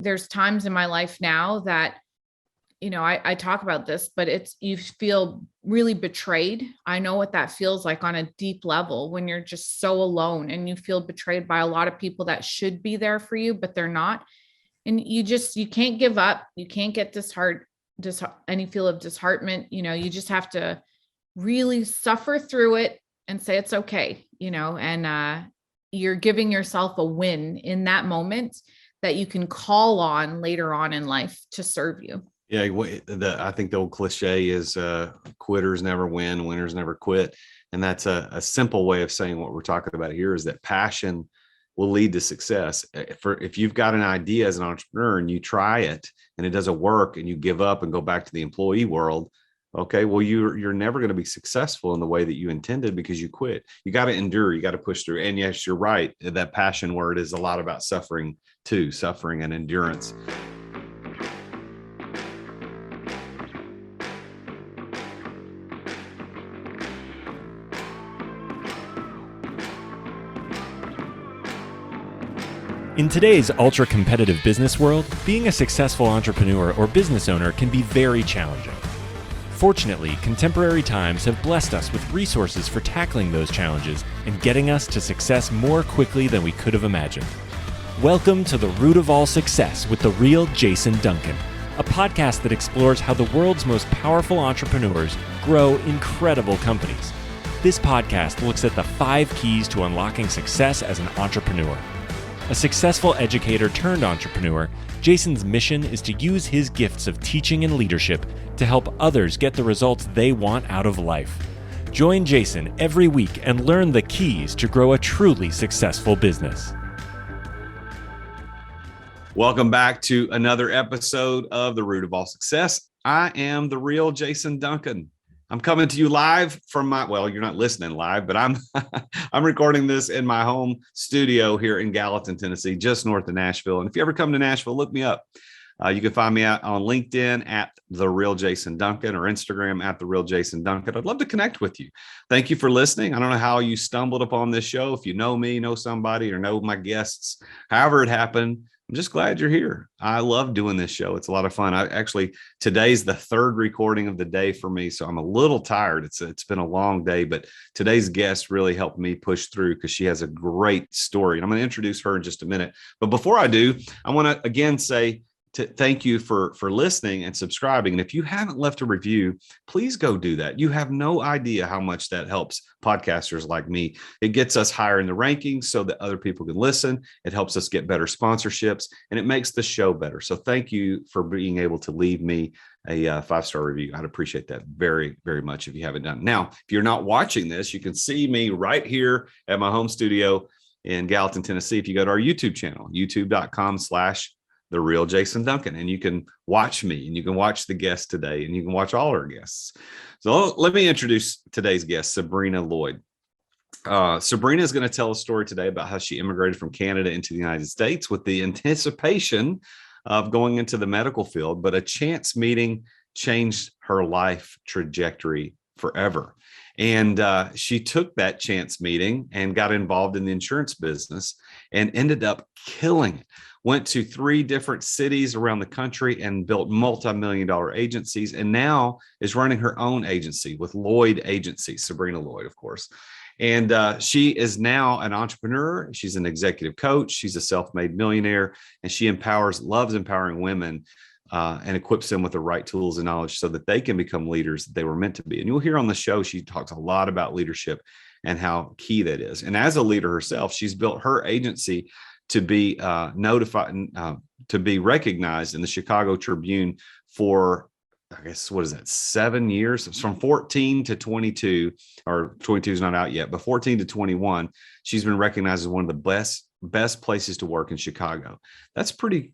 there's times in my life now that, I talk about this, but you feel really betrayed. I know what that feels like on a deep level when you're just so alone and you feel betrayed by a lot of people that should be there for you, but they're not. And you can't give up. You can't get any feel of disheartenment. You just have to really suffer through it and say it's okay, and you're giving yourself a win in that moment that you can call on later on in life to serve you. Yeah, I think the old cliche is quitters never win, winners never quit. And that's a simple way of saying what we're talking about here is that passion will lead to success. If you've got an idea as an entrepreneur and you try it and it doesn't work and you give up and go back to the employee world, okay, well, you're never going to be successful in the way that you intended because you quit. You got to endure, you got to push through. And yes, you're right. That passion word is a lot about suffering too, suffering and endurance. In today's ultra-competitive business world, being a successful entrepreneur or business owner can be very challenging. Fortunately, contemporary times have blessed us with resources for tackling those challenges and getting us to success more quickly than we could have imagined. Welcome to The Root of All Success with the real Jason Duncan, a podcast that explores how the world's most powerful entrepreneurs grow incredible companies. This podcast looks at the 5 keys to unlocking success as an entrepreneur. A successful educator turned entrepreneur, Jason's mission is to use his gifts of teaching and leadership to help others get the results they want out of life. Join Jason every week and learn the keys to grow a truly successful business. Welcome back to another episode of The Root of All Success. I am the real Jason Duncan. I'm coming to you live from you're not listening live, but I'm recording this in my home studio here in Gallatin, Tennessee, just north of Nashville. And if you ever come to Nashville, look me up. You can find me out on LinkedIn at The Real Jason Duncan or Instagram at The Real Jason Duncan. I'd love to connect with you. Thank you for listening. I don't know how you stumbled upon this show. If you know me, know somebody, or know my guests, however it happened, I'm just glad you're here. I love doing this show. It's a lot of fun. Today's the 3rd recording of the day for me, so I'm a little tired. It's been a long day, but today's guest really helped me push through because she has a great story. And I'm going to introduce her in just a minute. But before I do, I want to again say thank you for listening and subscribing. And if you haven't left a review, please go do that. You have no idea how much that helps podcasters like me. It gets us higher in the rankings so that other people can listen. It helps us get better sponsorships and it makes the show better. So thank you for being able to leave me a 5-star review. I'd appreciate that very, very much if you haven't done. Now, if you're not watching this, you can see me right here at my home studio in Gallatin, Tennessee. If you go to our YouTube channel, youtube.com/The Real Jason Duncan, and you can watch me and you can watch the guest today and you can watch all our guests. So let me introduce today's guest, Sabrina Lloyd. Sabrina is going to tell a story today about how she immigrated from Canada into the United States with the anticipation of going into the medical field, but a chance meeting changed her life trajectory forever. And she took that chance meeting and got involved in the insurance business and ended up killing it. Went to 3 different cities around the country and built multi-million-dollar agencies, and now is running her own agency with Lloyd Agency, Sabrina Lloyd, of course. And she is now an entrepreneur. She's an executive coach. She's a self-made millionaire, and she loves empowering women and equips them with the right tools and knowledge so that they can become leaders that they were meant to be. And you'll hear on the show, she talks a lot about leadership and how key that is. And as a leader herself, she's built her agency to be to be recognized in the Chicago Tribune for, I guess, 7 years? It's from 14 to 22, or 22 is not out yet, but 14 to 21, she's been recognized as one of the best places to work in Chicago. That's pretty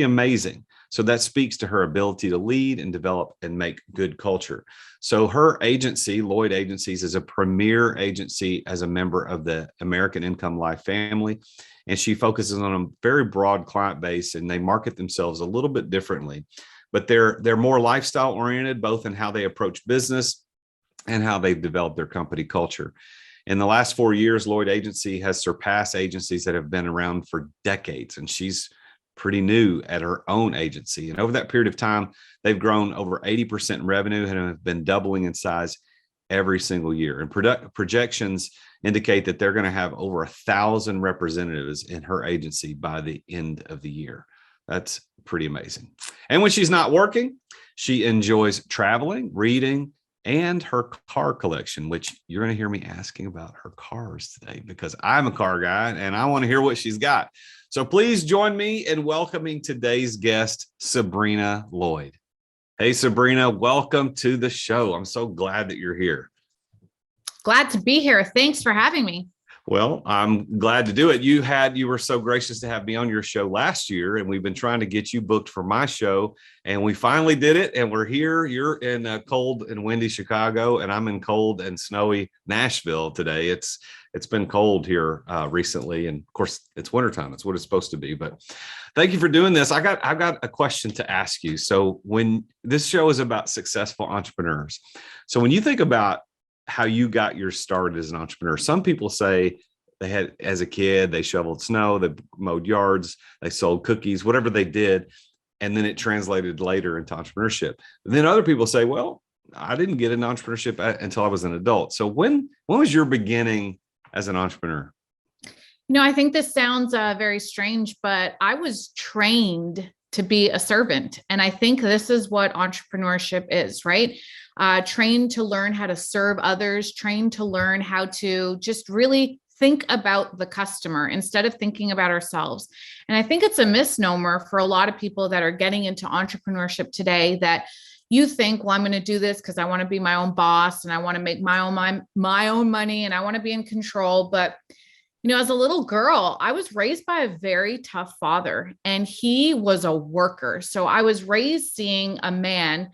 amazing. So that speaks to her ability to lead and develop and make good culture. So her agency, Lloyd Agencies, is a premier agency as a member of the American Income Life family. And she focuses on a very broad client base, and they market themselves a little bit differently. But they're more lifestyle oriented, both in how they approach business and how they've developed their company culture. In the last 4 years, Lloyd Agency has surpassed agencies that have been around for decades, and she's pretty new at her own agency. And over that period of time, they've grown over 80% in revenue and have been doubling in size every single year. And projections indicate that they're going to have over 1,000 representatives in her agency by the end of the year. That's pretty amazing. And when she's not working, she enjoys traveling, reading, and her car collection, which you're going to hear me asking about her cars today because I'm a car guy and I want to hear what she's got. So please join me in welcoming today's guest, Sabrina Lloyd. Hey, Sabrina, welcome to the show. I'm so glad that you're here. Glad to be here. Thanks for having me. Well, I'm glad to do it. You were so gracious to have me on your show last year, and we've been trying to get you booked for my show, and we finally did it, and we're here. You're in cold and windy Chicago, and I'm in cold and snowy Nashville today. It's been cold here recently, and of course, it's wintertime. It's what it's supposed to be, but thank you for doing this. I've got a question to ask you. So when this show is about successful entrepreneurs, so when you think about how you got your start as an entrepreneur. Some people say they had, as a kid, they shoveled snow, they mowed yards, they sold cookies, whatever they did. And then it translated later into entrepreneurship. But then other people say, well, I didn't get into entrepreneurship until I was an adult. So when was your beginning as an entrepreneur? I think this sounds very strange, but I was trained to be a servant. And I think this is what entrepreneurship is, right? Trained to learn how to serve others, trained to learn how to just really think about the customer instead of thinking about ourselves. And I think it's a misnomer for a lot of people that are getting into entrepreneurship today that you think, well, I'm going to do this because I want to be my own boss and I want to make my own money and I want to be in control. But as a little girl, I was raised by a very tough father and he was a worker. So I was raised seeing a man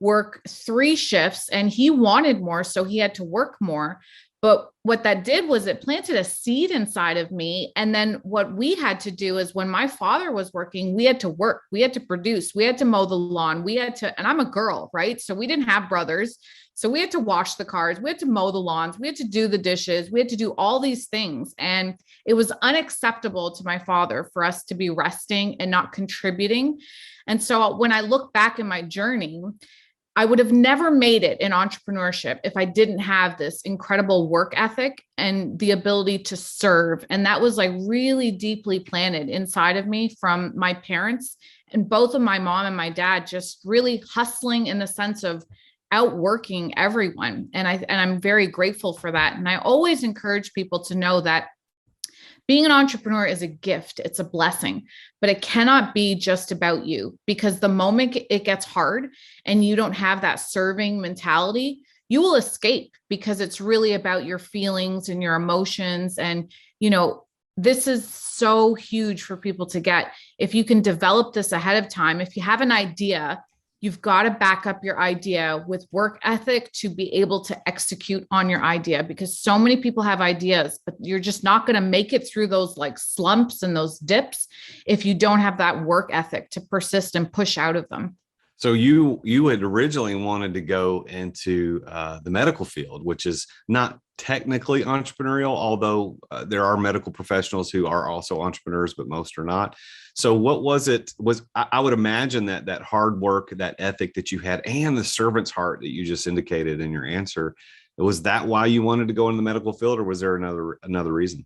work 3 shifts and he wanted more, so he had to work more. But what that did was it planted a seed inside of me. And then what we had to do is when my father was working, we had to work, we had to produce, we had to mow the lawn, and I'm a girl, right? So we didn't have brothers. So we had to wash the cars, we had to mow the lawns, we had to do the dishes, we had to do all these things. And it was unacceptable to my father for us to be resting and not contributing. And so when I look back in my journey, I would have never made it in entrepreneurship if I didn't have this incredible work ethic and the ability to serve. And that was like really deeply planted inside of me from my parents, and both of my mom and my dad just really hustling in the sense of outworking everyone. And I'm very grateful for that. And I always encourage people to know that being an entrepreneur is a gift. It's a blessing, but it cannot be just about you, because the moment it gets hard and you don't have that serving mentality, you will escape, because it's really about your feelings and your emotions. And, this is so huge for people to get. If you can develop this ahead of time, if you have an idea, you've got to back up your idea with work ethic to be able to execute on your idea, because so many people have ideas, but you're just not going to make it through those like slumps and those dips if you don't have that work ethic to persist and push out of them. So you had originally wanted to go into the medical field, which is not technically entrepreneurial, although there are medical professionals who are also entrepreneurs, but most are not. So what was it? I would imagine that hard work, that ethic that you had, and the servant's heart that you just indicated in your answer, was that why you wanted to go into the medical field, or was there another reason?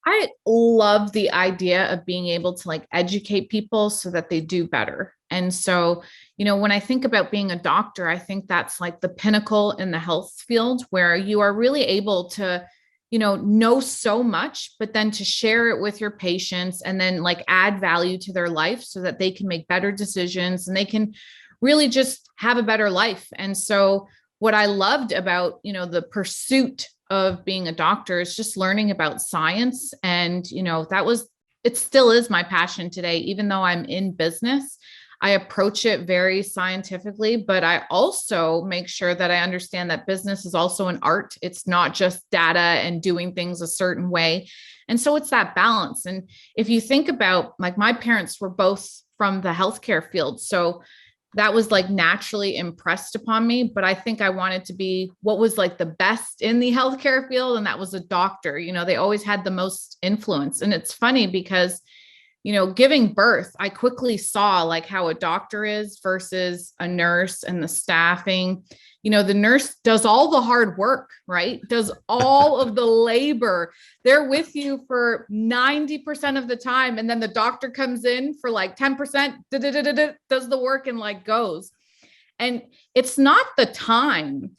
I love the idea of being able to like educate people so that they do better. And so, when I think about being a doctor, I think that's like the pinnacle in the health field, where you are really able to, know so much, but then to share it with your patients and then like add value to their life so that they can make better decisions and they can really just have a better life. And so what I loved about, the pursuit of being a doctor is just learning about science. And, it still is my passion today, even though I'm in business. I approach it very scientifically, but I also make sure that I understand that business is also an art. It's not just data and doing things a certain way. And so it's that balance. And if you think about, like, my parents were both from the healthcare field, so that was like naturally impressed upon me. But I think I wanted to be what was like the best in the healthcare field. And that was a doctor. They always had the most influence. And it's funny because giving birth, I quickly saw like how a doctor is versus a nurse and the staffing. The nurse does all the hard work, right? Does all of the labor. They're with you for 90% of the time. And then the doctor comes in for like 10%, does the work and like goes. And it's not the time,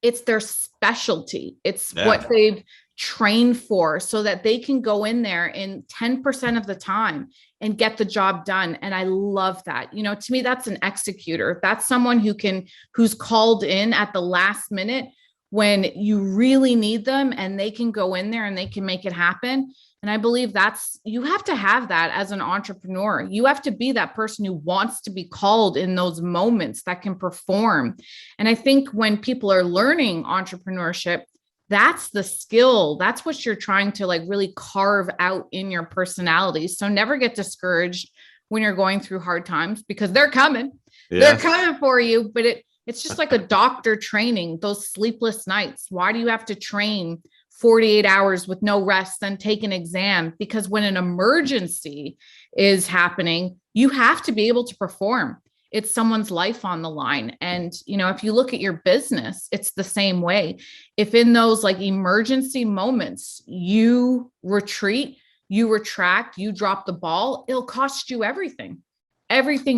it's their specialty. It's what they've trained for so that they can go in there in 10% of the time and get the job done. And I love that. To me, that's an executor. That's someone who's called in at the last minute when you really need them, and they can go in there and they can make it happen. And I believe you have to have that as an entrepreneur. You have to be that person who wants to be called in those moments, that can perform. And I think when people are learning entrepreneurship, that's the skill. That's what you're trying to like really carve out in your personality. So never get discouraged when you're going through hard times, because they're coming. Yes. They're coming for you. But it's just like a doctor training, those sleepless nights. Why do you have to train 48 hours with no rest, then take an exam? Because when an emergency is happening, you have to be able to perform. It's someone's life on the line. And, if you look at your business, it's the same way. If in those like emergency moments, you retreat, you retract, you drop the ball, it'll cost you everything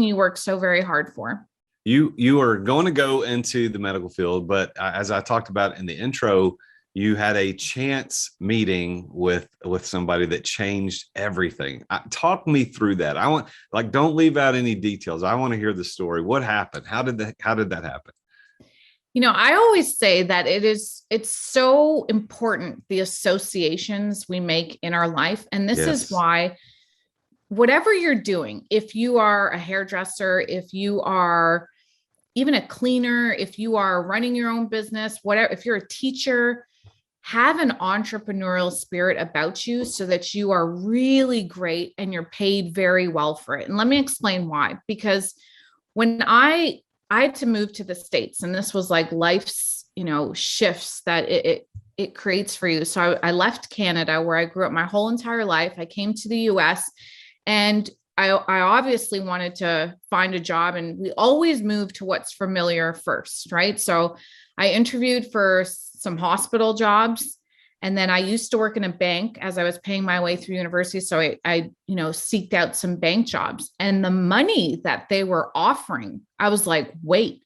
you worked so very hard for. You are going to go into the medical field, but as I talked about in the intro, you had a chance meeting with somebody that changed everything. Talk me through that. I want, like, don't leave out any details. I want to hear the story. What happened? How did that happen? I always say that it's so important, the associations we make in our life. And this is why, whatever you're doing, if you are a hairdresser, if you are even a cleaner, if you are running your own business, whatever, if you're a teacher, have an entrepreneurial spirit about you so that you are really great and you're paid very well for it. And let me explain why. Because when I had to move to the States, and this was like life's, shifts that it creates for you. So I left Canada, where I grew up my whole entire life. I came to the US, and I obviously wanted to find a job, and we always move to what's familiar first, right? So I interviewed for some hospital jobs, and then I used to work in a bank as I was paying my way through university. So I seeked out some bank jobs, and the money that they were offering, I was like, wait,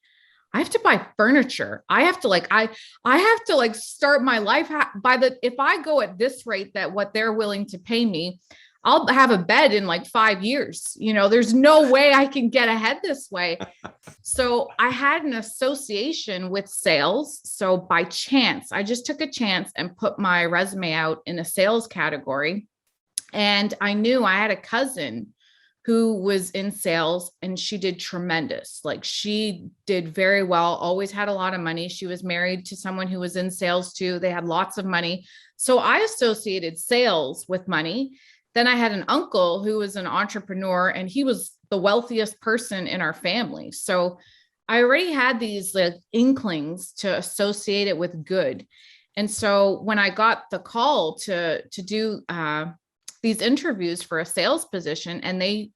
I have to buy furniture. I have to start my life if I go at this rate, that what they're willing to pay me, I'll have a bed in like 5 years. There's no way I can get ahead this way. So I had an association with sales. So by chance, I just took a chance and put my resume out in a sales category. And I knew I had a cousin who was in sales, and she did tremendous. Like, she did very well, always had a lot of money. She was married to someone who was in sales too. They had lots of money. So I associated sales with money. Then I had an uncle who was an entrepreneur, and he was the wealthiest person in our family. So I already had these like inklings to associate it with good. And so when I got the call to do these interviews for a sales position, and they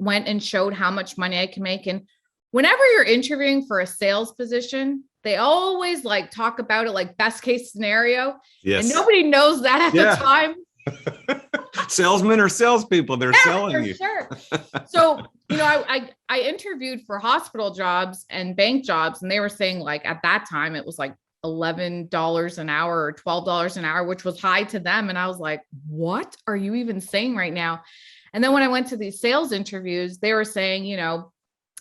went and showed how much money I can make. And whenever you're interviewing for a sales position, they always like talk about it like best case scenario. Yes. And nobody knows that at the time. Salesmen are salespeople. They're selling you. Sure. So, I interviewed for hospital jobs and bank jobs, and they were saying like at that time it was like $11 an hour or $12 an hour, which was high to them. And I was like, what are you even saying right now? And then when I went to these sales interviews, they were saying,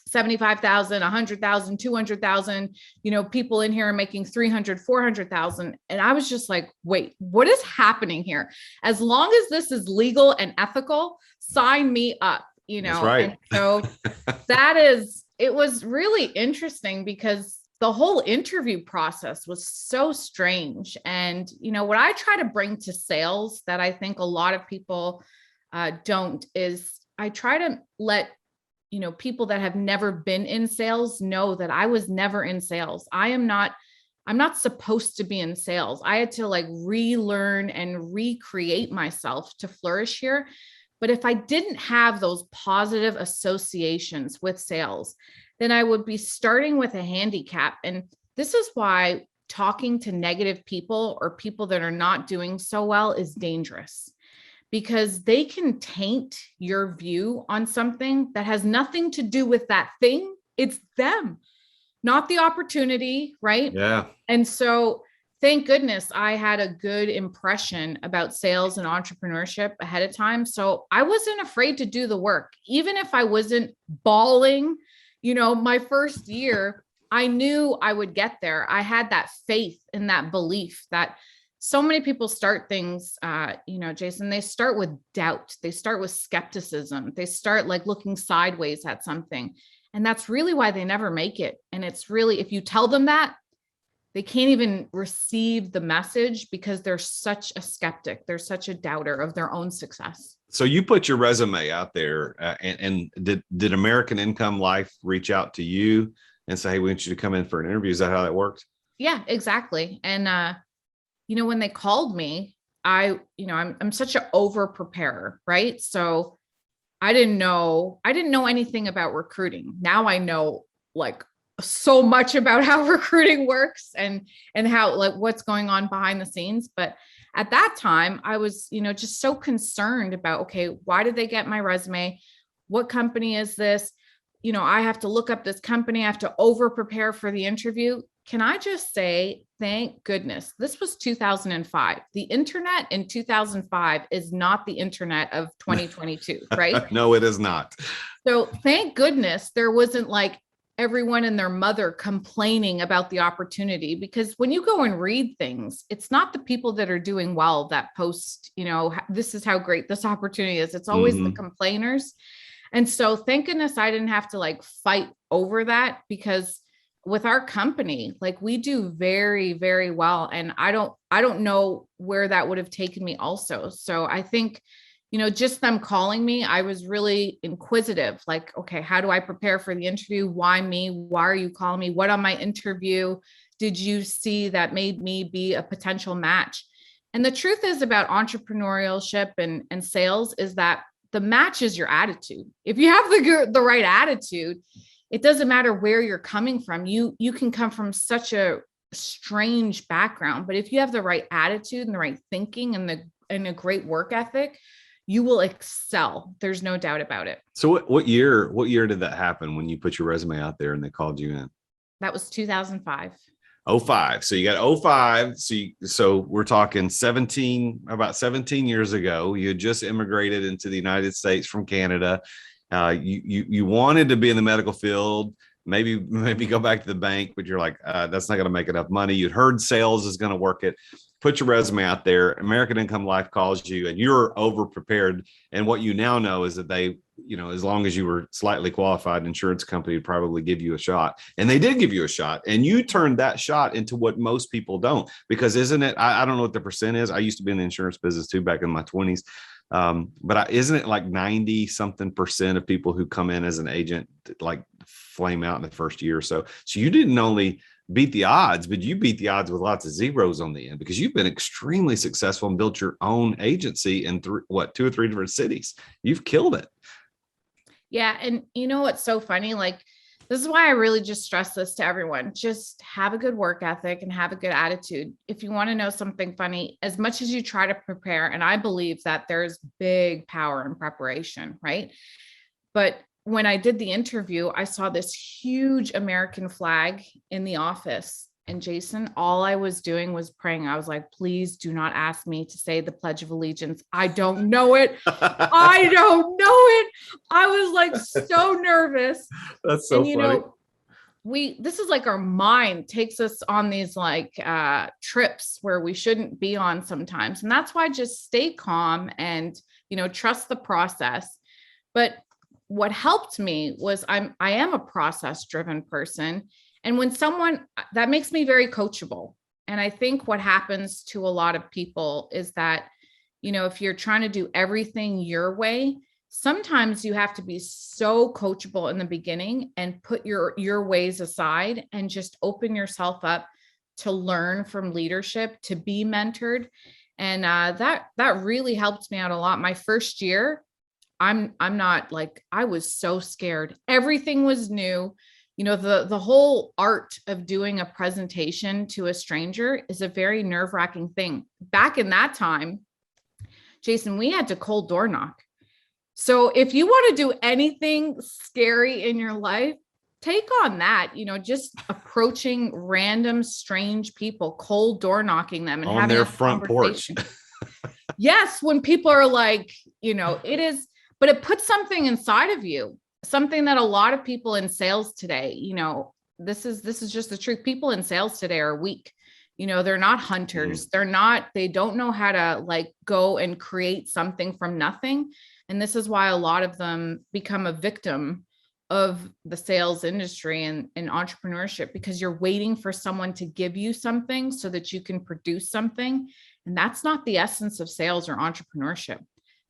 75,000, 100,000, 200,000, people in here are making 300, 400,000. And I was just like, wait, what is happening here? As long as this is legal and ethical, sign me up, That's right. And so it was really interesting, because the whole interview process was so strange. And, what I try to bring to sales that I think a lot of people don't is I try to let people that have never been in sales know that I was never in sales. I'm not supposed to be in sales. I had to like relearn and recreate myself to flourish here, But if I didn't have those positive associations with sales, then I would be starting with a handicap. And this is why talking to negative people or people that are not doing so well is dangerous, because they can taint your view on something that has nothing to do with that thing. It's them, not the opportunity, right? Yeah. And so thank goodness I had a good impression about sales and entrepreneurship ahead of time. So I wasn't afraid to do the work. Even if I wasn't bawling, my first year, I knew I would get there. I had that faith and that belief that so many people start things, Jason, they start with doubt. They start with skepticism. They start like looking sideways at something. And that's really why they never make it. And it's really, if you tell them that, they can't even receive the message because they're such a skeptic. They're such a doubter of their own success. So you put your resume out there, and did American Income Life reach out to you and say, hey, we want you to come in for an interview? Is that how that worked? Yeah, exactly. And, when they called me, I'm such an over preparer, right? So I didn't know anything about recruiting. Now I know like so much about how recruiting works and how, like, what's going on behind the scenes. But at that time I was, just so concerned about, okay, why did they get my resume? What company is this? I have to look up this company. I have to over prepare for the interview. Can I just say, thank goodness, this was 2005. The internet in 2005 is not the internet of 2022, right? No, it is not. So thank goodness there wasn't like everyone and their mother complaining about the opportunity, because when you go and read things, it's not the people that are doing well that post, this is how great this opportunity is. It's always the complainers. And so thank goodness I didn't have to like fight over that, because with our company, like we do very, very well. And I don't know where that would have taken me also. So I think, just them calling me, I was really inquisitive, like, okay, how do I prepare for the interview? Why me? Why are you calling me? What on my interview did you see that made me be a potential match? And the truth is about entrepreneurship and sales is that the match is your attitude. If you have the right attitude, it doesn't matter where you're coming from. You can come from such a strange background, but if you have the right attitude and the right thinking and a great work ethic, you will excel. There's no doubt about it. So what year did that happen when you put your resume out there and they called you in? That was 2005. 05. So you got 05. So we're talking about 17 years ago. You had just immigrated into the United States from Canada. You wanted to be in the medical field, maybe go back to the bank, but you're like, that's not going to make enough money. You'd heard sales is going to work it. Put your resume out there. American Income Life calls you and you're over prepared. And what you now know is that they, as long as you were slightly qualified, insurance company would probably give you a shot. And they did give you a shot. And you turned that shot into what most people don't, because isn't it? I don't know what the percent is. I used to be in the insurance business too, back in my 20s. But isn't it like 90 something % of people who come in as an agent, like flame out in the first year or so? So you didn't only beat the odds, but you beat the odds with lots of zeros on the end, because you've been extremely successful and built your own agency in 2 or 3 different cities. You've killed it. Yeah. And what's so funny? Like, this is why I really just stress this to everyone. Just have a good work ethic and have a good attitude. If you want to know something funny, as much as you try to prepare, and I believe that there's big power in preparation, right? But when I did the interview, I saw this huge American flag in the office. And Jason, all I was doing was praying. I was like, please do not ask me to say the Pledge of Allegiance. I don't know it. I don't know it. I was like so nervous. That's so funny. This is like our mind takes us on these like trips where we shouldn't be on sometimes. And that's why just stay calm and, trust the process. But what helped me was I am a process driven person. And when that makes me very coachable. And I think what happens to a lot of people is that, if you're trying to do everything your way, sometimes you have to be so coachable in the beginning and put your ways aside and just open yourself up to learn from leadership, to be mentored. And that really helped me out a lot. My first year, I'm not like, I was so scared. Everything was new. The whole art of doing a presentation to a stranger is a very nerve-wracking thing. Back in that time, Jason, we had to cold door knock. So if you want to do anything scary in your life, take on that, just approaching random strange people, cold door knocking them and on having their a front porch. Yes, when people are like, it is, but it puts something inside of you, something that a lot of people in sales today, this is just the truth. People in sales today are weak. They're not hunters. They don't know how to like go and create something from nothing. And this is why a lot of them become a victim of the sales industry and entrepreneurship, because you're waiting for someone to give you something so that you can produce something. And that's not the essence of sales or entrepreneurship.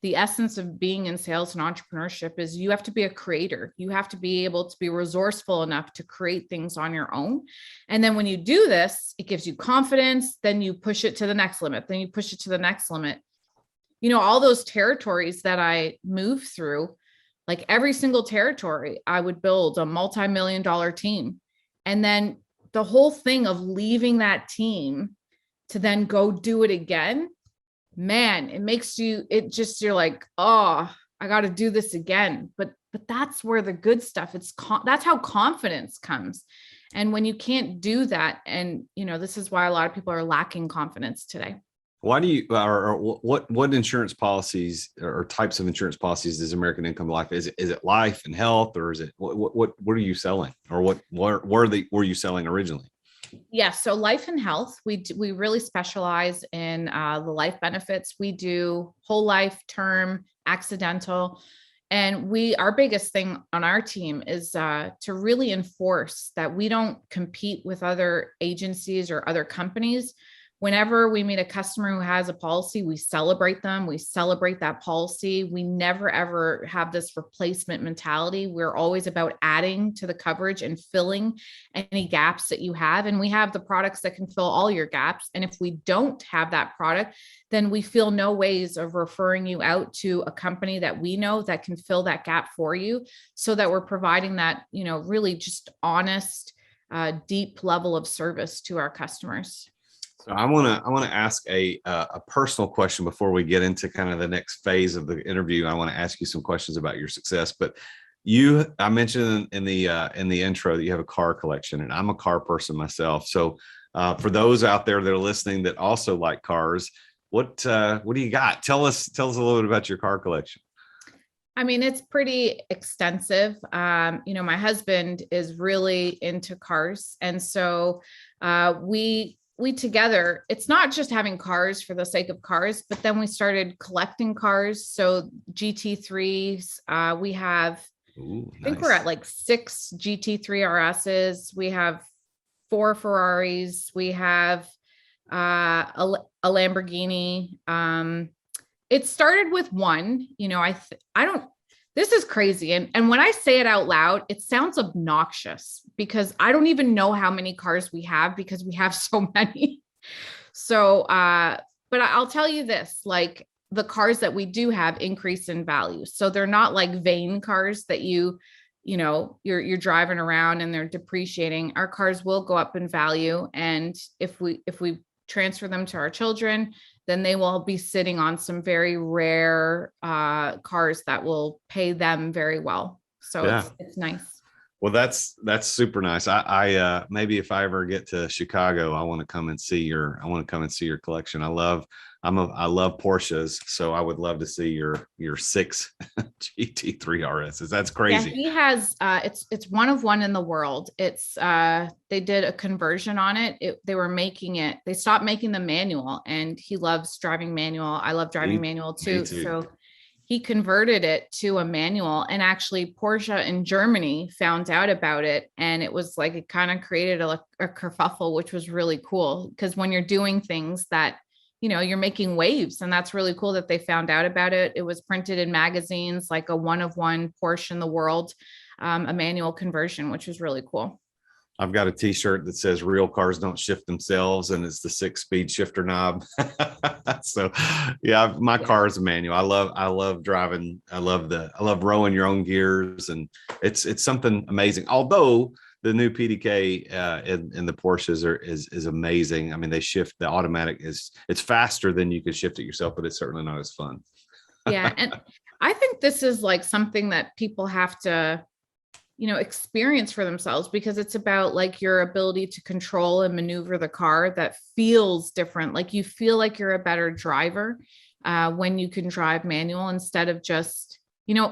The essence of being in sales and entrepreneurship is you have to be a creator. You have to be able to be resourceful enough to create things on your own. And then when you do this, it gives you confidence. Then you push it to the next limit. Then you push it to the next limit. All those territories that I moved through, like every single territory, I would build a multi-million-dollar team. And then the whole thing of leaving that team to then go do it again, man, you're like, oh, I got to do this again. But that's where the good stuff, that's how confidence comes. And when you can't do that, and, this is why a lot of people are lacking confidence today. Why do you, or what insurance policies or types of insurance policies does American Income Life? Is it life and health, or is it, what are you selling, or what were you selling originally? Yeah. So life and health, we really specialize in the life benefits. We do whole life, term, accidental. And our biggest thing on our team is to really enforce that we don't compete with other agencies or other companies. Whenever we meet a customer who has a policy, we celebrate them. We celebrate that policy. We never, ever have this replacement mentality. We're always about adding to the coverage and filling any gaps that you have. And we have the products that can fill all your gaps. And if we don't have that product, then we feel no ways of referring you out to a company that we know that can fill that gap for you, so that we're providing that, really just honest, deep level of service to our customers. So I want to ask a personal question before we get into kind of the next phase of the interview. I want to ask you some questions about your success, but I mentioned in the intro that you have a car collection, and I'm a car person myself. So for those out there that are listening that also like cars, what do you got? Tell us a little bit about your car collection. I mean, it's pretty extensive. My husband is really into cars, and so we together, it's not just having cars for the sake of cars, but then we started collecting cars. So GT3s, we have, I think we're at like 6 GT3 RSs. We have 4 Ferraris. We have a Lamborghini. It started with one, this is crazy. And when I say it out loud, it sounds obnoxious because I don't even know how many cars we have because we have so many. So, but I'll tell you this, like the cars that we do have increase in value. So they're not like vain cars that you're driving around and they're depreciating. Our cars will go up in value. And if we transfer them to our children, then they will be sitting on some very rare cars that will pay them very well. So yeah. It's nice. Well, that's super nice. I maybe if I ever get to Chicago, I want to come and see your collection. I love Porsches, so I would love to see your 6 GT3 RSs. That's crazy. Yeah, he has it's one of one in the world. It's they did a conversion on it. They stopped making the manual, and he loves driving manual. I love driving manual too. So he converted it to a manual, and actually Porsche in Germany found out about it. And it was like, it kind of created a kerfuffle, which was really cool. Because when you're doing things that, you're making waves, and that's really cool that they found out about it. It was printed in magazines, like a one of one Porsche in the world, a manual conversion, which was really cool. I've got a t-shirt that says real cars don't shift themselves, and it's the 6-speed shifter knob. So yeah, my car is a manual. I love driving. I love rowing your own gears, and it's something amazing. Although the new PDK in the Porsches is amazing. I mean, they shift, the automatic it's faster than you could shift it yourself, but it's certainly not as fun. Yeah. And I think this is like something that people have to, experience for themselves, because it's about like your ability to control and maneuver the car that feels different. Like you feel like you're a better driver when you can drive manual instead of just, you're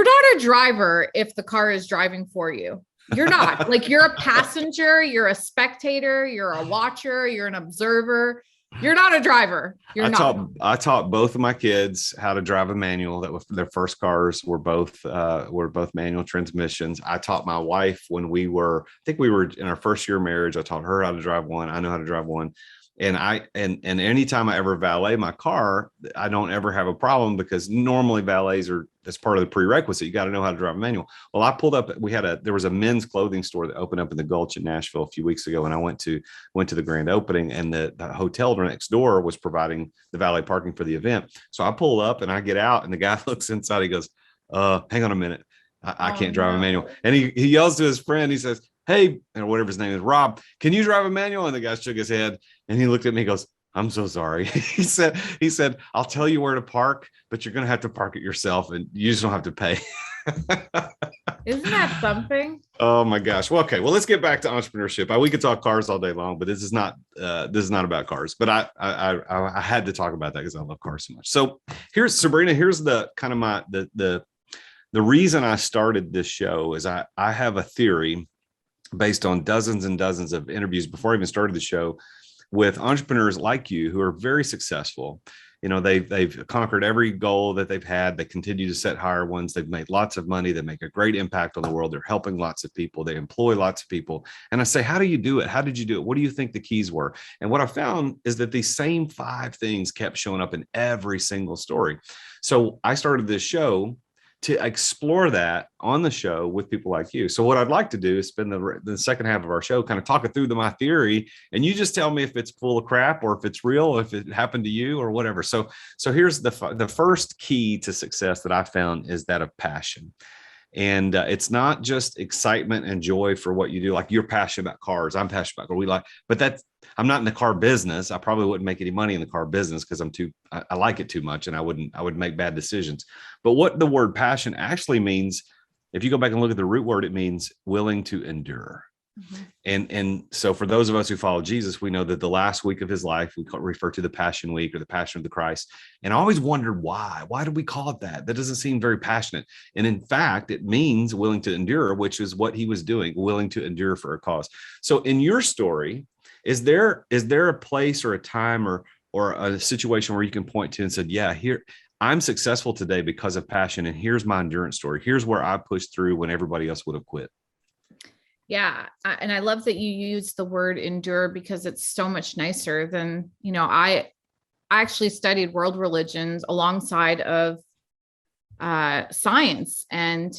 not a driver if the car is driving for you. You're not. Like you're a passenger, you're a spectator, you're a watcher, you're an observer. You're not a driver. I taught both of my kids how to drive a manual. That was their first cars were both manual transmissions. I taught my wife when we were in our first year of marriage. I taught her how to drive one. I know how to drive one. And anytime I ever valet my car, I don't ever have a problem, because normally valets that's part of the prerequisite. You got to know how to drive a manual. Well, I pulled up, there was a men's clothing store that opened up in the Gulch in Nashville a few weeks ago. And I went to the grand opening, and the hotel next door was providing the valet parking for the event. So I pull up and I get out, and the guy looks inside. He goes, hang on a minute. I can't drive a manual. And he yells to his friend. He says, hey, or whatever his name is, Rob, can you drive a manual? And the guy shook his head, and he looked at me and goes, I'm so sorry. He said, I'll tell you where to park, but you're going to have to park it yourself, and you just don't have to pay. Isn't that something? Oh my gosh. Well, okay. Well, let's get back to entrepreneurship. We could talk cars all day long, but this is not about cars, but I had to talk about that because I love cars so much. So here's Sabrina, here's the kind of the reason I started this show is I have a theory based on dozens and dozens of interviews before I even started the show with entrepreneurs like you who are very successful. They've conquered every goal that they've had. They continue to set higher ones. They've made lots of money. They make a great impact on the world. They're helping lots of people. They employ lots of people. And I say, how do you do it? How did you do it? What do you think the keys were? And what I found is that these same 5 things kept showing up in every single story. So I started this show to explore that on the show with people like you. So what I'd like to do is spend the second half of our show kind of talking through my theory, and you just tell me if it's full of crap or if it's real, if it happened to you or whatever. So here's the first key to success that I found is that of passion. And it's not just excitement and joy for what you do. Like you're passionate about cars. I'm passionate about cars. But I'm not in the car business. I probably wouldn't make any money in the car business because I like it too much, and I would make bad decisions. But what the word passion actually means, if you go back and look at the root word, it means willing to endure. Mm-hmm. And so for those of us who follow Jesus, we know that the last week of his life, we refer to the Passion Week or the Passion of the Christ. And I always wondered why do we call it that? That doesn't seem very passionate. And in fact, it means willing to endure, which is what he was doing, willing to endure for a cause. So in your story, is there a place or a time or a situation where you can point to and said, yeah, here I'm successful today because of passion. And here's my endurance story. Here's where I pushed through when everybody else would have quit. Yeah. And I love that you use the word endure, because it's so much nicer than, I actually studied world religions alongside of science. And,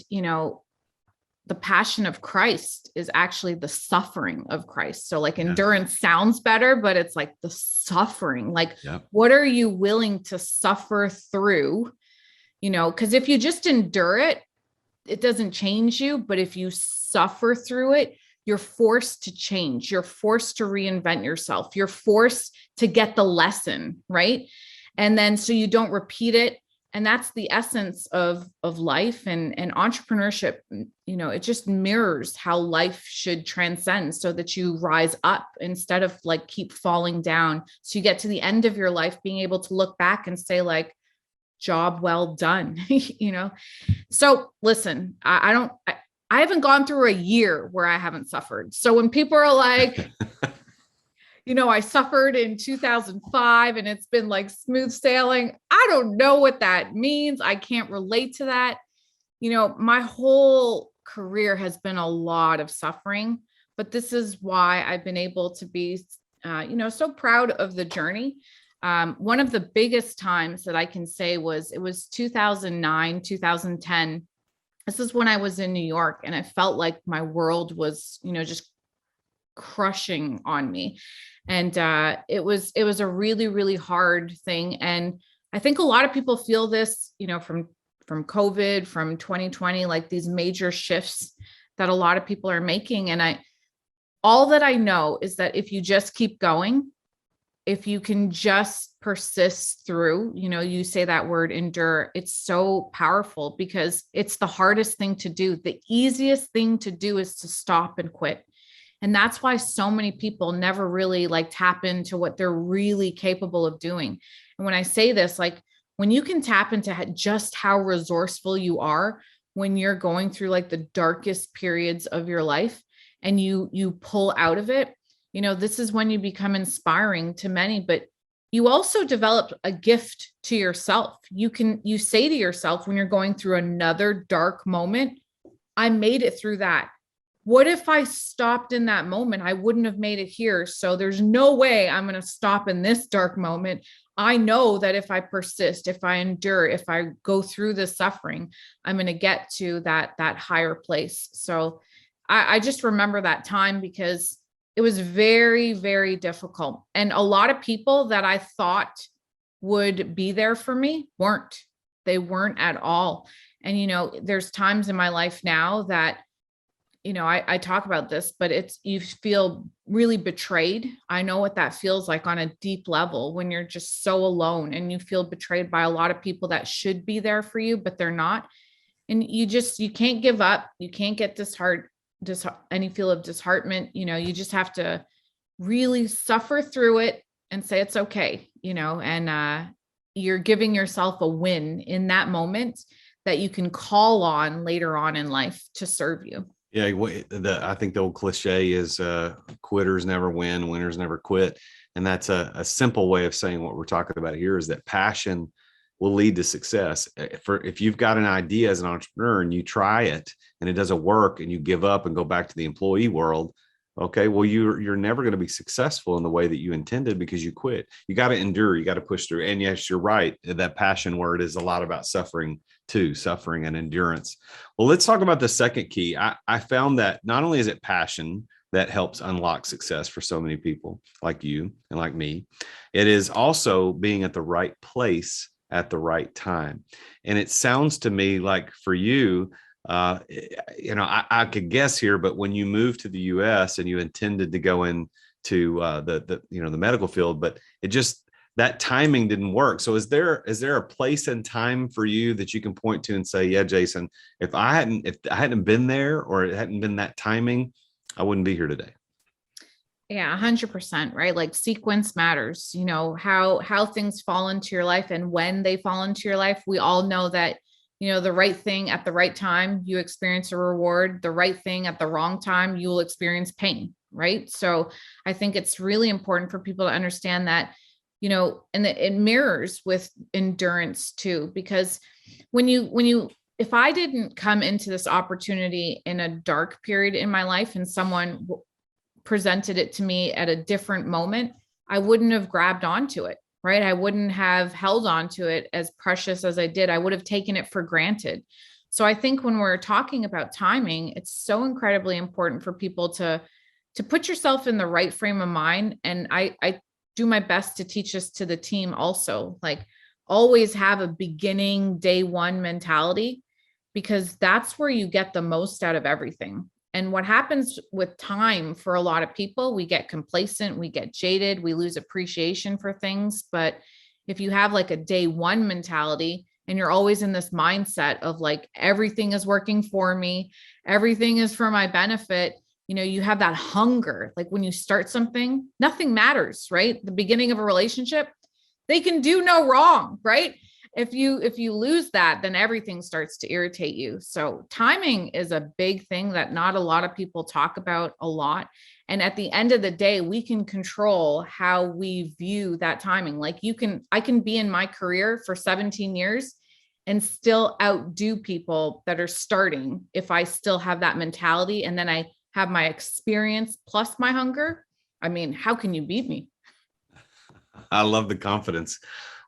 the passion of Christ is actually the suffering of Christ. So like endurance sounds better, but it's like the suffering, like what are you willing to suffer through? Because if you just endure it, it doesn't change you. But if you suffer through it, you're forced to change. You're forced to reinvent yourself. You're forced to get the lesson, right? And then so you don't repeat it. And that's the essence of life and entrepreneurship. It just mirrors how life should transcend so that you rise up instead of like keep falling down. So you get to the end of your life being able to look back and say like, job well done, So listen, I haven't gone through a year where I haven't suffered. So when people are like, I suffered in 2005 and it's been like smooth sailing, I don't know what that means. I can't relate to that. My whole career has been a lot of suffering, but this is why I've been able to be, so proud of the journey. One of the biggest times that I can say it was 2009, 2010. This is when I was in New York and I felt like my world was, just crushing on me. And it was a really, really hard thing. And I think a lot of people feel this, from COVID, from 2020, like these major shifts that a lot of people are making. And all that I know is that if you just keep going, if you can just persist through, you say that word endure, it's so powerful because it's the hardest thing to do. The easiest thing to do is to stop and quit. And that's why so many people never really tap into what they're really capable of doing. And when I say this, when you can tap into just how resourceful you are when you're going through the darkest periods of your life and you pull out of it, this is when you become inspiring to many, but you also develop a gift to yourself. You say to yourself when you're going through another dark moment, I made it through that. What if I stopped in that moment? I wouldn't have made it here. So there's no way I'm going to stop in this dark moment. I know that if I persist, if I endure, if I go through this suffering, I'm going to get to that higher place. So I just remember that time because it was very, very difficult. And a lot of people that I thought would be there for me weren't. They weren't at all. And, there's times in my life now that, I talk about this, but you feel really betrayed. I know what that feels like on a deep level when you're just so alone and you feel betrayed by a lot of people that should be there for you, but they're not. And you can't give up. You can't get any feel of disheartenment. You just have to really suffer through it and say it's okay, and you're giving yourself a win in that moment that you can call on later on in life to serve you. Yeah, I think the old cliche is quitters never win, winners never quit. And that's a simple way of saying what we're talking about here is that passion will lead to success. If you've got an idea as an entrepreneur and you try it and it doesn't work and you give up and go back to the employee world, okay, well, you're never going to be successful in the way that you intended because you quit. You got to endure, you got to push through. And yes, you're right. That passion word is a lot about suffering too, suffering and endurance. Well, let's talk about the second key. I found that not only is it passion that helps unlock success for so many people like you and like me, it is also being at the right place at the right time. And it sounds to me like for you, I could guess here, but when you moved to the US and you intended to go into the medical field, but that timing didn't work. So is there a place and time for you that you can point to and say, yeah, Jason, if I hadn't been there or it hadn't been that timing, I wouldn't be here today. Yeah, 100%, right? Sequence matters, how things fall into your life and when they fall into your life. We all know that, the right thing at the right time, you experience a reward. The right thing at the wrong time, you will experience pain, right? So I think it's really important for people to understand that, and it mirrors with endurance too, because if I didn't come into this opportunity in a dark period in my life and someone presented it to me at a different moment, I wouldn't have grabbed onto it, right? I wouldn't have held onto it as precious as I did. I would have taken it for granted. So I think when we're talking about timing, it's so incredibly important for people to put yourself in the right frame of mind. And I do my best to teach this to the team also, always have a beginning day one mentality, because that's where you get the most out of everything. And what happens with time for a lot of people, we get complacent, we get jaded, we lose appreciation for things. But if you have a day one mentality and you're always in this mindset of everything is working for me, everything is for my benefit, you have that hunger. When you start something, nothing matters, right? The beginning of a relationship, they can do no wrong, right? If you lose that, then everything starts to irritate you. So timing is a big thing that not a lot of people talk about a lot. And at the end of the day, we can control how we view that timing. I can be in my career for 17 years and still outdo people that are starting if I still have that mentality. And then I have my experience plus my hunger. I mean, how can you beat me? I love the confidence.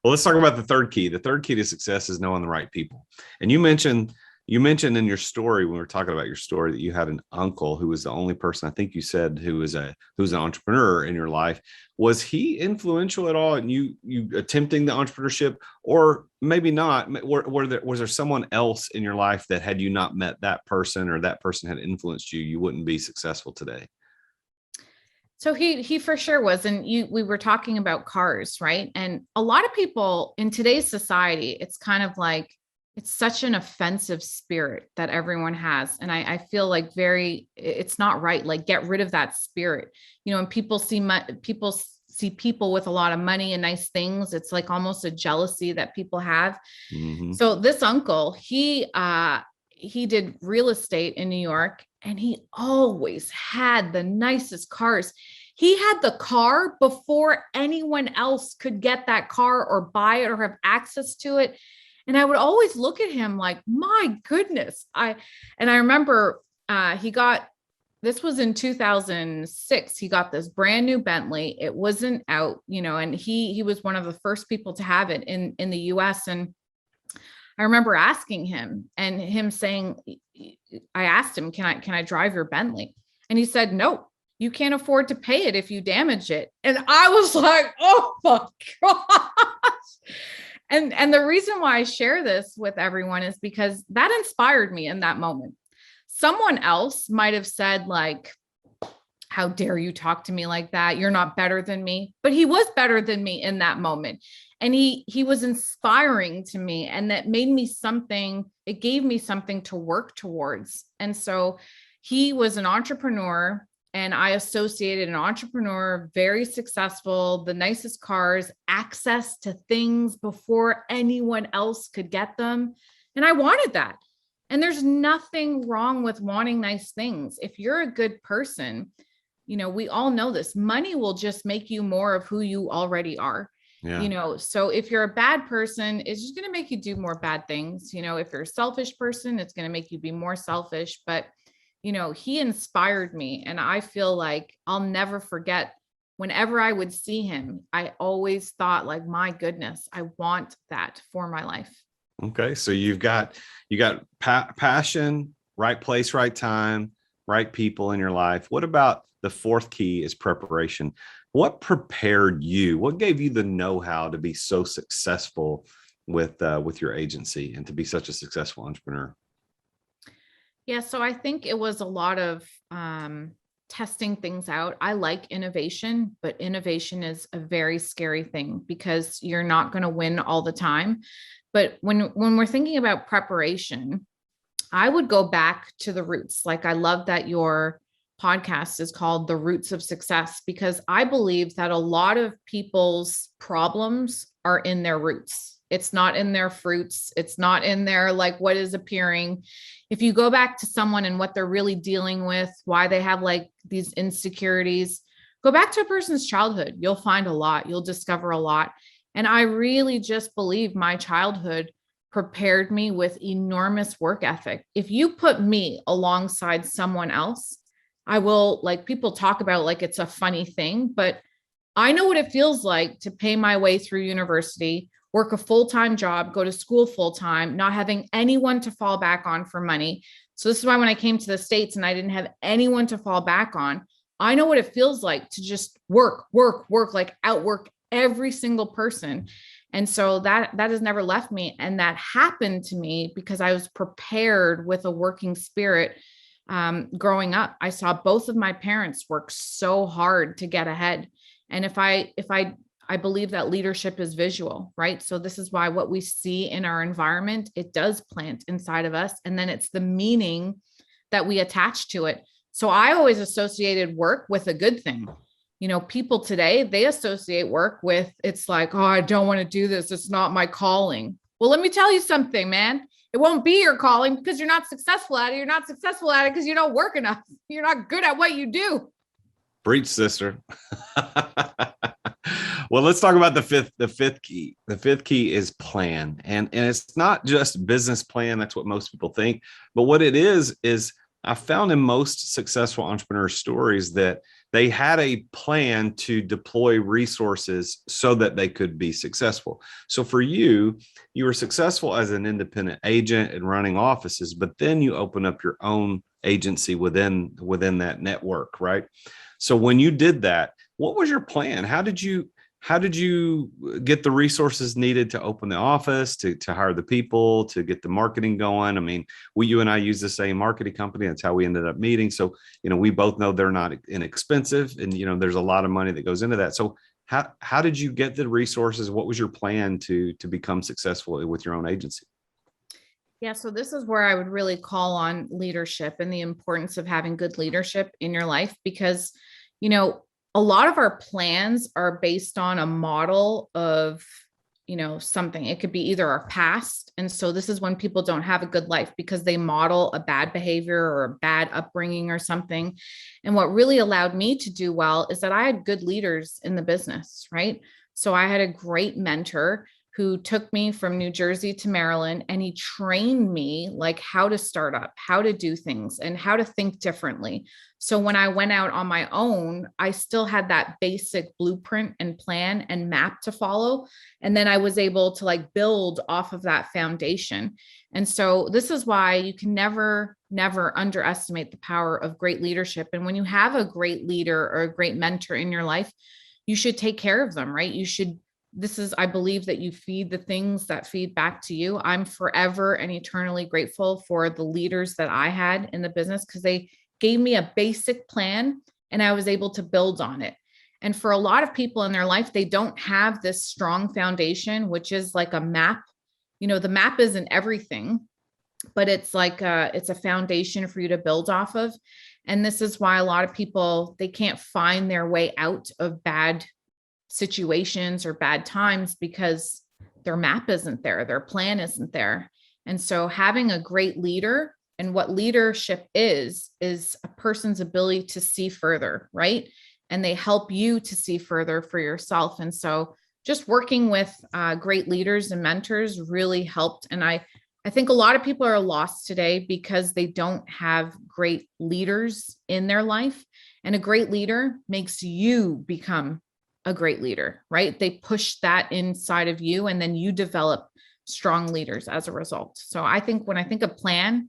Well, let's talk about the third key. The third key to success is knowing the right people. And you mentioned You mentioned in your story, when we were talking about your story, that you had an uncle who was the only person, I think you said, who was an entrepreneur in your life. Was he influential at all in you attempting the entrepreneurship, or maybe not? Was there someone else in your life that, had you not met that person, or that person had influenced you, you wouldn't be successful today? So he for sure was. And we were talking about cars, right? And a lot of people in today's society, it's kind of like, it's such an offensive spirit that everyone has. And I feel like it's not right. Like, get rid of that spirit. And people see people with a lot of money and nice things. It's like almost a jealousy that people have. Mm-hmm. So this uncle, he did real estate in New York, and he always had the nicest cars. He had the car before anyone else could get that car or buy it or have access to it. And I would always look at him like, my goodness. I remember this was in 2006. He got this brand new Bentley. It wasn't out, and he was one of the first people to have it in the US. And I remember asking him, and him saying, I asked him, can I drive your Bentley? And he said, no, you can't afford to pay it if you damage it. And I was like, oh my gosh. And the reason why I share this with everyone is because that inspired me in that moment. Someone else might have said, like, how dare you talk to me like that? You're not better than me. But he was better than me in that moment. And he was inspiring to me, and that made me it gave me something to work towards. And so he was an entrepreneur, and I associated an entrepreneur, very successful, the nicest cars, access to things before anyone else could get them. And I wanted that. And there's nothing wrong with wanting nice things. If you're a good person, we all know this, money will just make you more of who you already are. Yeah. So if you're a bad person, it's just going to make you do more bad things. If you're a selfish person, it's going to make you be more selfish. But, he inspired me, and I feel like I'll never forget, whenever I would see him, I always thought, like, my goodness, I want that for my life. Okay. So you got passion, right place, right time, right people in your life. What about the fourth key is preparation? What prepared you? What gave you the know-how to be so successful with your agency and to be such a successful entrepreneur? Yeah, so I think it was a lot of testing things out. I like innovation, but innovation is a very scary thing because you're not going to win all the time. But when we're thinking about preparation, I would go back to the roots. Like, I love that your podcast is called The Roots of Success, because I believe that a lot of people's problems are in their roots. It's not in their fruits. It's not in their, like, what is appearing. If you go back to someone and what they're really dealing with, why they have like these insecurities, go back to a person's childhood. You'll find a lot. You'll discover a lot. And I really just believe my childhood prepared me with enormous work ethic. If you put me alongside someone else, I will, like, people talk about like it's a funny thing, but I know what it feels like to pay my way through university, work a full-time job, go to school full-time, not having anyone to fall back on for money. So this is why when I came to the States and I didn't have anyone to fall back on, I know what it feels like to just work, like outwork every single person. And so that has never left me. And that happened to me because I was prepared with a working spirit. Growing up, I saw both of my parents work so hard to get ahead. And I believe that leadership is visual, right? So this is why what we see in our environment, it does plant inside of us. And then it's the meaning that we attach to it. So I always associated work with a good thing. People today, they associate work with, it's like, oh, I don't want to do this. It's not my calling. Well, let me tell you something, man. It won't be your calling because you're not successful at it. You're not successful at it because you don't work enough. You're not good at what you do. Preach, sister. Well, let's talk about the fifth key. The fifth key is plan. And it's not just business plan. That's what most people think. But what it is I found in most successful entrepreneur stories that they had a plan to deploy resources so that they could be successful. So for you, you were successful as an independent agent and running offices, but then you open up your own agency within that network, right? So when you did that, what was your plan? How did you get the resources needed to open the office, to hire the people, to get the marketing going? I mean, you and I use the same marketing company. That's how we ended up meeting. So, we both know they're not inexpensive, and, there's a lot of money that goes into that. So how did you get the resources? What was your plan to become successful with your own agency? Yeah, so this is where I would really call on leadership and the importance of having good leadership in your life, because, a lot of our plans are based on a model of, something. It could be either our past. And so this is when people don't have a good life because they model a bad behavior or a bad upbringing or something. And what really allowed me to do well is that I had good leaders in the business, right? So I had a great mentor who took me from New Jersey to Maryland, and he trained me like how to start up, how to do things, and how to think differently. So when I went out on my own, I still had that basic blueprint and plan and map to follow. And then I was able to like build off of that foundation. And so this is why you can never underestimate the power of great leadership. And when you have a great leader or a great mentor in your life, you should take care of them, right? I believe that you feed the things that feed back to you. I'm forever and eternally grateful for the leaders that I had in the business, because they gave me a basic plan and I was able to build on it. And for a lot of people in their life, they don't have this strong foundation, which is like a map. The map isn't everything, but it's like it's a foundation for you to build off of. And this is why a lot of people, they can't find their way out of bad situations or bad times, because their map isn't there, their plan isn't there. And so having a great leader, and what leadership is a person's ability to see further, right? And they help you to see further for yourself. And so just working with great leaders and mentors really helped. And I think a lot of people are lost today because they don't have great leaders in their life. And a great leader makes you become a great leader, right? They push that inside of you, and then you develop strong leaders as a result. So I think when I think of plan,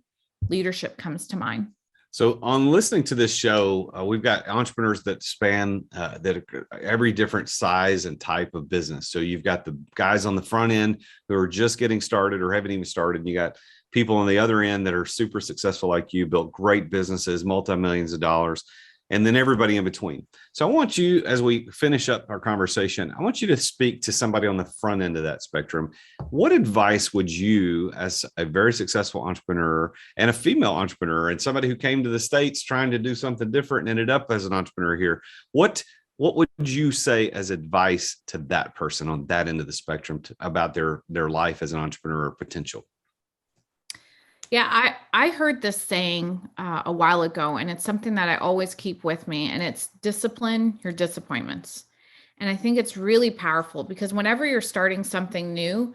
leadership comes to mind. So on listening to this show, we've got entrepreneurs that span that every different size and type of business. So you've got the guys on the front end who are just getting started or haven't even started. And you got people on the other end that are super successful like you, built great businesses, multi-millions of dollars, and then everybody in between. So I want you, as we finish up our conversation, I want you to speak to somebody on the front end of that spectrum. What advice would you, as a very successful entrepreneur and a female entrepreneur and somebody who came to the States trying to do something different and ended up as an entrepreneur here, what would you say as advice to that person on that end of the spectrum about their life as an entrepreneur potential? Yeah, I heard this saying a while ago, and it's something that I always keep with me, and it's discipline your disappointments. And I think it's really powerful, because whenever you're starting something new,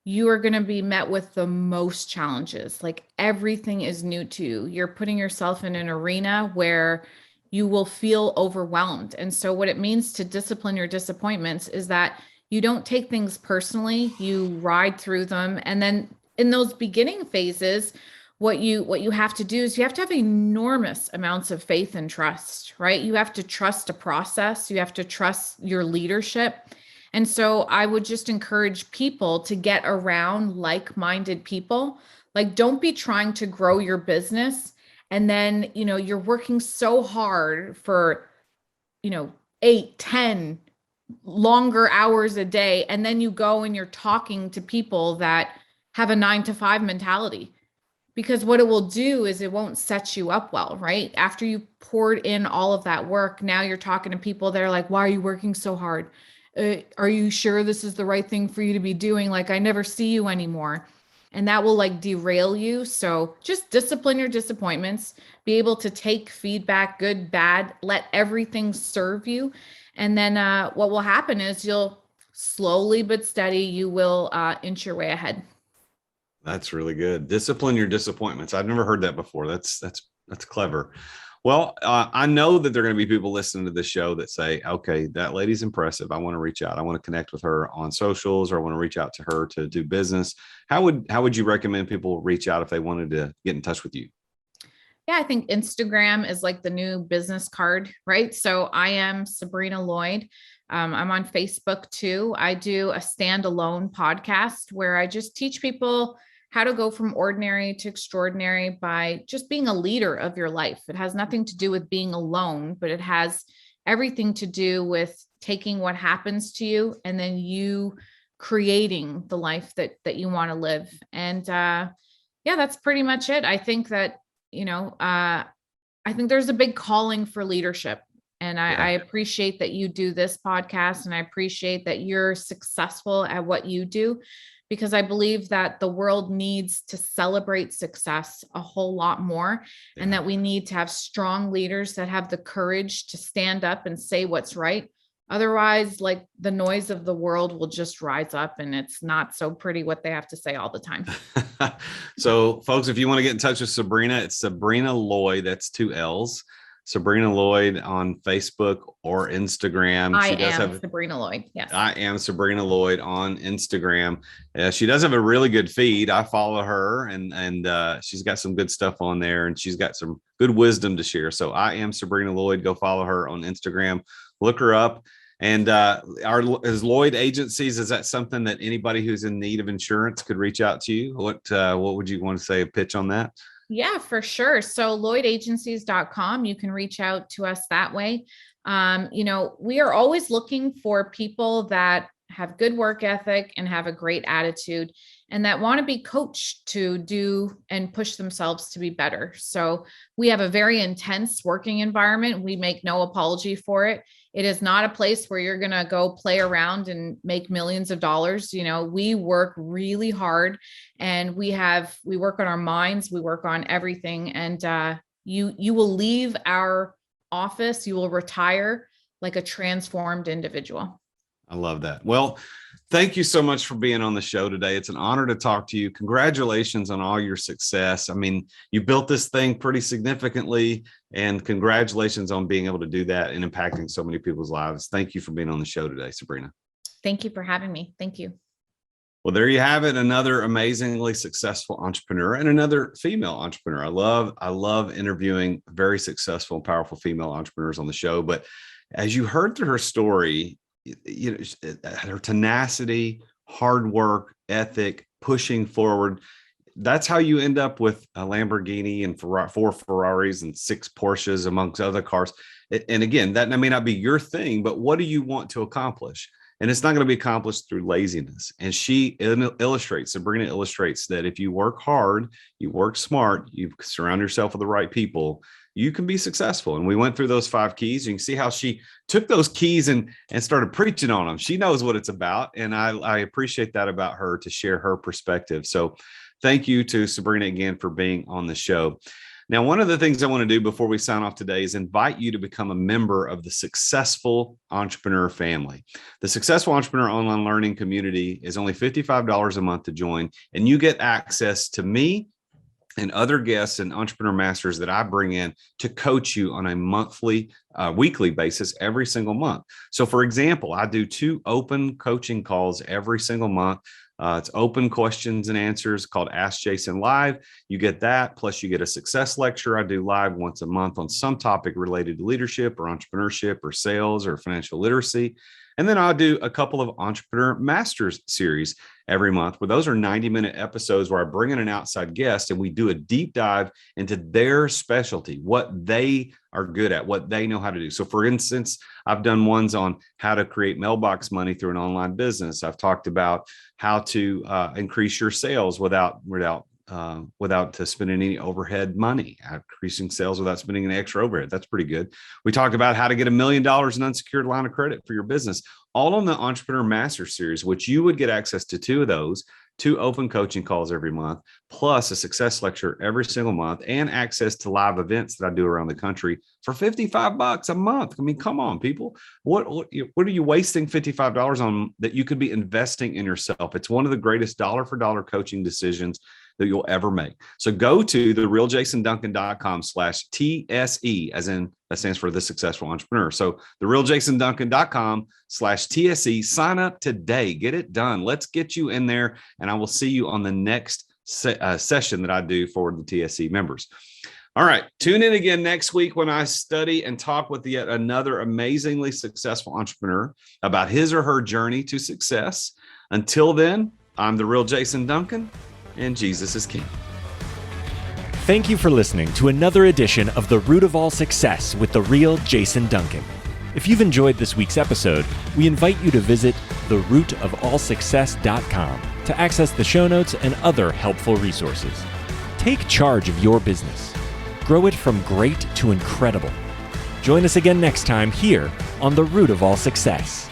you are going to be met with the most challenges. Like everything is new to you. You're putting yourself in an arena where you will feel overwhelmed. And so what it means to discipline your disappointments is that you don't take things personally, you ride through them, and then in those beginning phases, what you have to do is you have to have enormous amounts of faith and trust, right? You have to trust a process. You have to trust your leadership. And so I would just encourage people to get around like-minded people. Like, don't be trying to grow your business, and then, you're working so hard for, 8, 10 longer hours a day. And then you go and you're talking to people that have a 9-to-5 mentality, because what it will do is it won't set you up well, right? After you poured in all of that work, now you're talking to people that are like, why are you working so hard? Are you sure this is the right thing for you to be doing? Like, I never see you anymore. And that will like derail you. So just discipline your disappointments, be able to take feedback, good, bad, let everything serve you. And then what will happen is you'll slowly but steady, you will inch your way ahead. That's really good. Discipline your disappointments. I've never heard that before. That's That's clever. Well, I know that there are going to be people listening to this show that say, okay, that lady's impressive. I want to reach out. I want to connect with her on socials, or I want to reach out to her to do business. How would you recommend people reach out if they wanted to get in touch with you? Yeah, I think Instagram is like the new business card, right? So I am Sabrina Lloyd. I'm on Facebook too. I do a standalone podcast where I just teach people how to go from ordinary to extraordinary by just being a leader of your life. It has nothing to do with being alone, but it has everything to do with taking what happens to you and then you creating the life that you want to live. And yeah, that's pretty much it. I think that I think there's a big calling for leadership. And I appreciate that you do this podcast, and I appreciate that you're successful at what you do, because I believe that the world needs to celebrate success a whole lot more, and that we need to have strong leaders that have the courage to stand up and say what's right. Otherwise, like, the noise of the world will just rise up, and it's not so pretty what they have to say all the time. So, folks, if you want to get in touch with Sabrina, it's Sabrina Lloyd. That's 2 L's. Sabrina Lloyd on Facebook or Instagram. I am Sabrina Lloyd. Yes. I am Sabrina Lloyd on Instagram. She does have a really good feed. I follow her, and she's got some good stuff on there, and she's got some good wisdom to share. So I am Sabrina Lloyd. Go follow her on Instagram. Look her up. And as Lloyd Agencies, is that something that anybody who's in need of insurance could reach out to you? What would you want to say, a pitch on that? Yeah, for sure. So LloydAgencies.com, you can reach out to us that way. We are always looking for people that have good work ethic and have a great attitude, and that want to be coached to do and push themselves to be better. So we have a very intense working environment. We make no apology for it. It is not a place where you're going to go play around and make millions of dollars. We work really hard, and we work on our minds. We work on everything. And you will leave our office. You will retire like a transformed individual. I love that. Well, thank you so much for being on the show today. It's an honor to talk to you. Congratulations on all your success. I mean, you built this thing pretty significantly, and congratulations on being able to do that and impacting so many people's lives. Thank you for being on the show today, Sabrina. Thank you for having me. Thank you. Well, there you have it. Another amazingly successful entrepreneur and another female entrepreneur. I love interviewing very successful and powerful female entrepreneurs on the show. But as you heard through her story, her tenacity, hard work, ethic, pushing forward. That's how you end up with a Lamborghini and 4 Ferraris and 6 Porsches, amongst other cars. And again, that may not be your thing, but what do you want to accomplish? And it's not going to be accomplished through laziness. And Sabrina illustrates that if you work hard, you work smart, you surround yourself with the right people, you can be successful. And we went through those 5 keys. You can see how she took those keys and started preaching on them. She knows what it's about. And I appreciate that about her, to share her perspective. So thank you to Sabrina again for being on the show. Now, one of the things I want to do before we sign off today is invite you to become a member of the Successful Entrepreneur family. The Successful Entrepreneur online learning community is only $55 a month to join, and you get access to me and other guests and entrepreneur masters that I bring in to coach you on a weekly basis every single month. So for example, I do 2 open coaching calls every single month. It's open questions and answers called Ask Jason Live. You get that, plus you get a success lecture I do live once a month on some topic related to leadership or entrepreneurship or sales or financial literacy. And then I'll do a couple of Entrepreneur Masters series every month, where those are 90-minute episodes where I bring in an outside guest and we do a deep dive into their specialty, what they are good at, what they know how to do. So for instance, I've done ones on how to create mailbox money through an online business. I've talked about how to increase your sales without spending any overhead money, increasing sales without spending any extra overhead. That's pretty good. We talked about how to get $1 million in unsecured line of credit for your business, all on the Entrepreneur Master Series, which you would get access to 2 of those, 2 open coaching calls every month, plus a success lecture every single month, and access to live events that I do around the country for $55 a month. I mean, come on, people. What are you wasting $55 on that you could be investing in yourself? It's one of the greatest dollar for dollar coaching decisions that you'll ever make. So go to therealjasonduncan.com/TSE, as in that stands for The Successful Entrepreneur. So therealjasonduncan.com/TSE, sign up today, get it done. Let's get you in there, and I will see you on the next session that I do for the TSE members. All right. Tune in again next week when I study and talk with yet another amazingly successful entrepreneur about his or her journey to success. Until then, I'm the real Jason Duncan, and Jesus is King. Thank you for listening to another edition of The Root of All Success with the real Jason Duncan. If you've enjoyed this week's episode, we invite you to visit therootofallsuccess.com to access the show notes and other helpful resources. Take charge of your business. Grow it from great to incredible. Join us again next time here on The Root of All Success.